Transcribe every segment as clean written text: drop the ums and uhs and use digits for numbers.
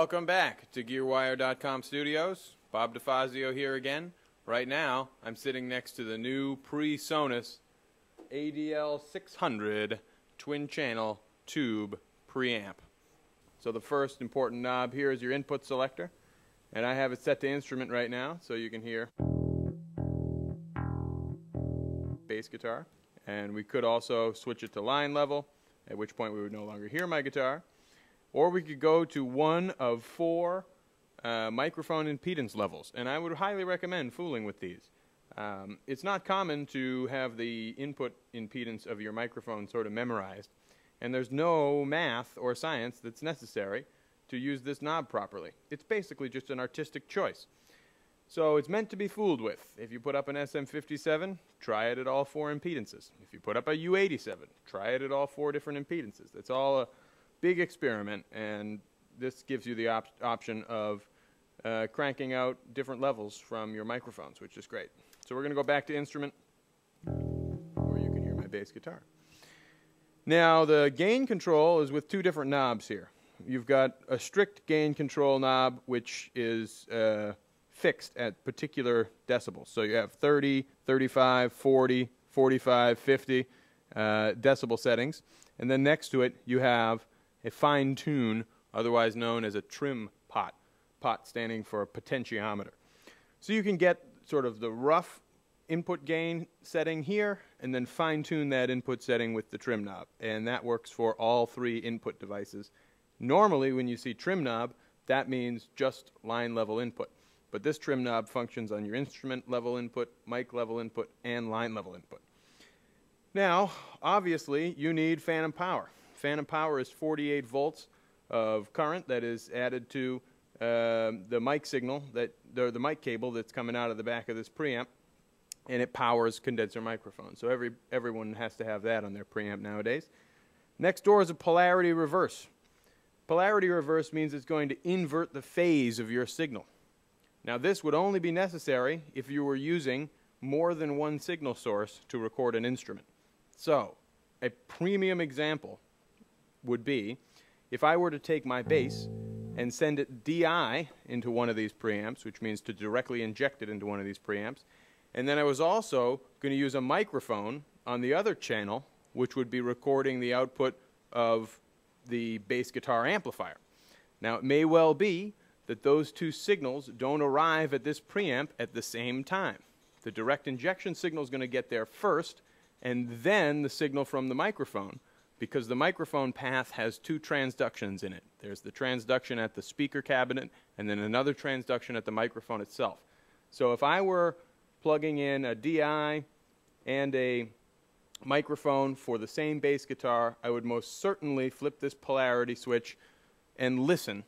Welcome back to Gearwire.com Studios. Bob DiFazio here again. Right now, I'm sitting next to the new PreSonus ADL-600 twin-channel tube preamp. So the first important knob here is your input selector, and I have it set to instrument right now, so you can hear bass guitar. And we could also switch it to line level, at which point we would no longer hear my guitar. Or we could go to one of four microphone impedance levels, and I would highly recommend fooling with these. It's not common to have the input impedance of your microphone sort of memorized, and there's no math or science that's necessary to use this knob properly. It's basically just an artistic choice. So it's meant to be fooled with. If you put up an SM57, try it at all four impedances. If you put up a U87, try it at all four different impedances. It's all a big experiment, and this gives you the option of cranking out different levels from your microphones, which is great. So we're going to go back to instrument, where you can hear my bass guitar. Now the gain control is with two different knobs here. You've got a strict gain control knob, which is fixed at particular decibels. So you have 30, 35, 40, 45, 50 decibel settings. And then next to it you have a fine tune, otherwise known as a trim pot. Pot standing for a potentiometer. So you can get sort of the rough input gain setting here, and then fine tune that input setting with the trim knob. And that works for all three input devices. Normally when you see trim knob, that means just line level input. But this trim knob functions on your instrument level input, mic level input, and line level input. Now, obviously, you need phantom power. Phantom power is 48 volts of current that is added to the mic signal, the mic cable that's coming out of the back of this preamp, and it powers condenser microphones. So everyone has to have that on their preamp nowadays. Next door is a polarity reverse. Polarity reverse means it's going to invert the phase of your signal. Now this would only be necessary if you were using more than one signal source to record an instrument. So a premium example would be if I were to take my bass and send it DI into one of these preamps, which means to directly inject it into one of these preamps, and then I was also going to use a microphone on the other channel, which would be recording the output of the bass guitar amplifier. Now it may well be that those two signals don't arrive at this preamp at the same time. The direct injection signal is going to get there first, and then the signal from the microphone, because the microphone path has two transductions in it. There's the transduction at the speaker cabinet, and then another transduction at the microphone itself. So if I were plugging in a DI and a microphone for the same bass guitar, I would most certainly flip this polarity switch and listen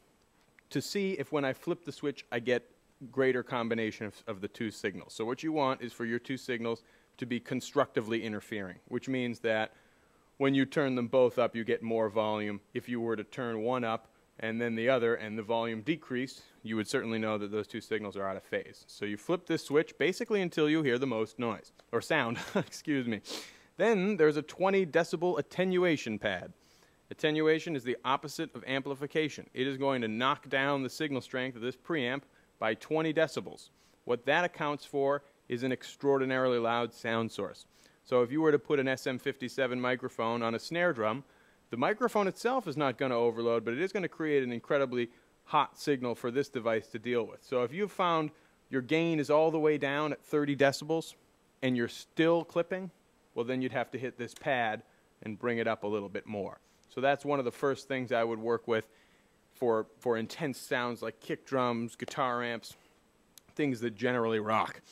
to see if when I flip the switch I get greater combination of the two signals. So what you want is for your two signals to be constructively interfering, which means that when you turn them both up you get more volume. If you were to turn one up and then the other and the volume decreased, you would certainly know that those two signals are out of phase. So you flip this switch basically until you hear the most noise, or sound, excuse me. Then there's a 20 decibel attenuation pad. Attenuation is the opposite of amplification. It is going to knock down the signal strength of this preamp by 20 decibels. What that accounts for is an extraordinarily loud sound source. So if you were to put an SM57 microphone on a snare drum, the microphone itself is not going to overload, but it is going to create an incredibly hot signal for this device to deal with. So if you've found your gain is all the way down at 30 decibels and you're still clipping, well then you'd have to hit this pad and bring it up a little bit more. So that's one of the first things I would work with for intense sounds like kick drums, guitar amps, things that generally rock.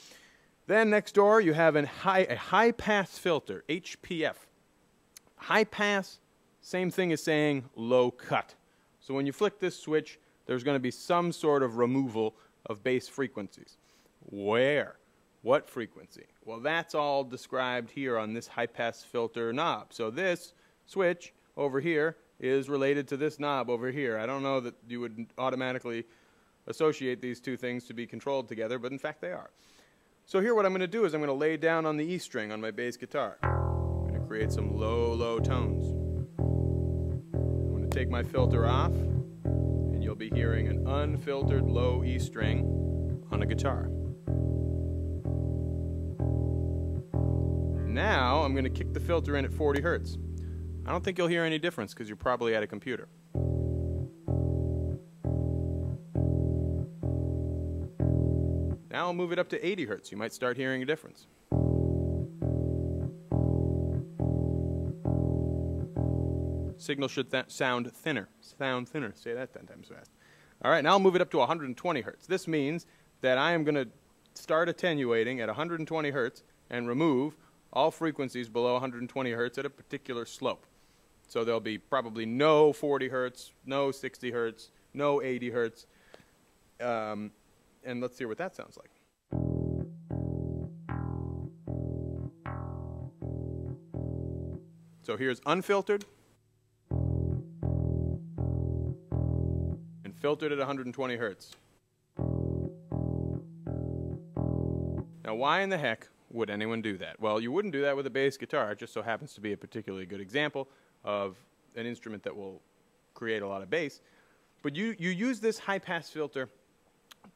Then next door you have a high-pass filter, HPF. High pass, same thing as saying low cut. So when you flick this switch, there's going to be some sort of removal of bass frequencies. Where? What frequency? Well, that's all described here on this high-pass filter knob. So this switch over here is related to this knob over here. I don't know that you would automatically associate these two things to be controlled together, but in fact they are. So here what I'm going to do is I'm going to lay down on the E string on my bass guitar. I'm going to create some low, low tones. I'm going to take my filter off, and you'll you'll be hearing an unfiltered low E string on a guitar. Now I'm going to kick the filter in at 40 Hertz. I don't think you'll hear any difference because you're probably at a computer. Now I'll move it up to 80 Hertz. You might start hearing a difference. Signal should sound thinner. Say that 10 times fast. All right, now I'll move it up to 120 Hertz. This means that I am going to start attenuating at 120 Hertz and remove all frequencies below 120 Hertz at a particular slope. So there'll be probably no 40 Hertz, no 60 Hertz, no 80 Hertz. And let's hear what that sounds like. So here's unfiltered and filtered at 120 Hertz. Now why in the heck would anyone do that? Well, you wouldn't do that with a bass guitar. It just so happens to be a particularly good example of an instrument that will create a lot of bass. But you use this high-pass filter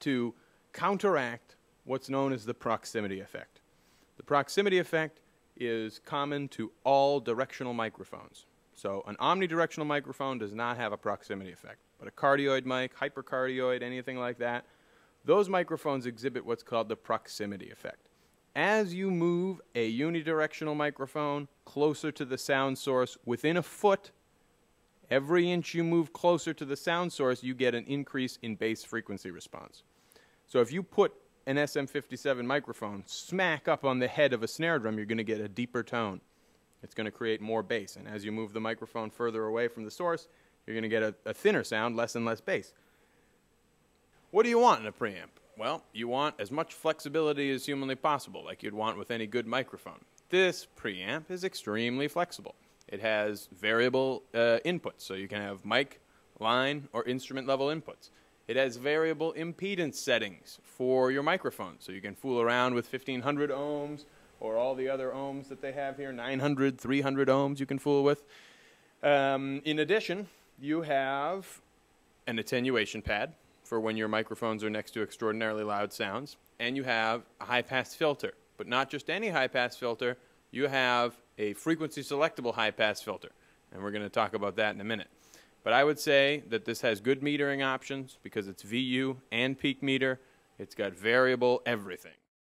to counteract what's known as the proximity effect. The proximity effect is common to all directional microphones. So an omnidirectional microphone does not have a proximity effect. But a cardioid mic, hypercardioid, anything like that, those microphones exhibit what's called the proximity effect. As you move a unidirectional microphone closer to the sound source within a foot, every inch you move closer to the sound source, you get an increase in bass frequency response. So if you put an SM57 microphone smack up on the head of a snare drum, you're going to get a deeper tone. It's going to create more bass. And as you move the microphone further away from the source, you're going to get a thinner sound, less and less bass. What do you want in a preamp? Well, you want as much flexibility as humanly possible, like you'd want with any good microphone. This preamp is extremely flexible. It has variable inputs, so you can have mic, line, or instrument level inputs. It has variable impedance settings for your microphone, so you can fool around with 1500 ohms or all the other ohms that they have here, 900, 300 ohms you can fool with. In addition, you have an attenuation pad for when your microphones are next to extraordinarily loud sounds, and you have a high-pass filter. But not just any high-pass filter, you have a frequency-selectable high-pass filter, and we're going to talk about that in a minute. But I would say that this has good metering options because it's VU and peak meter. It's got variable everything.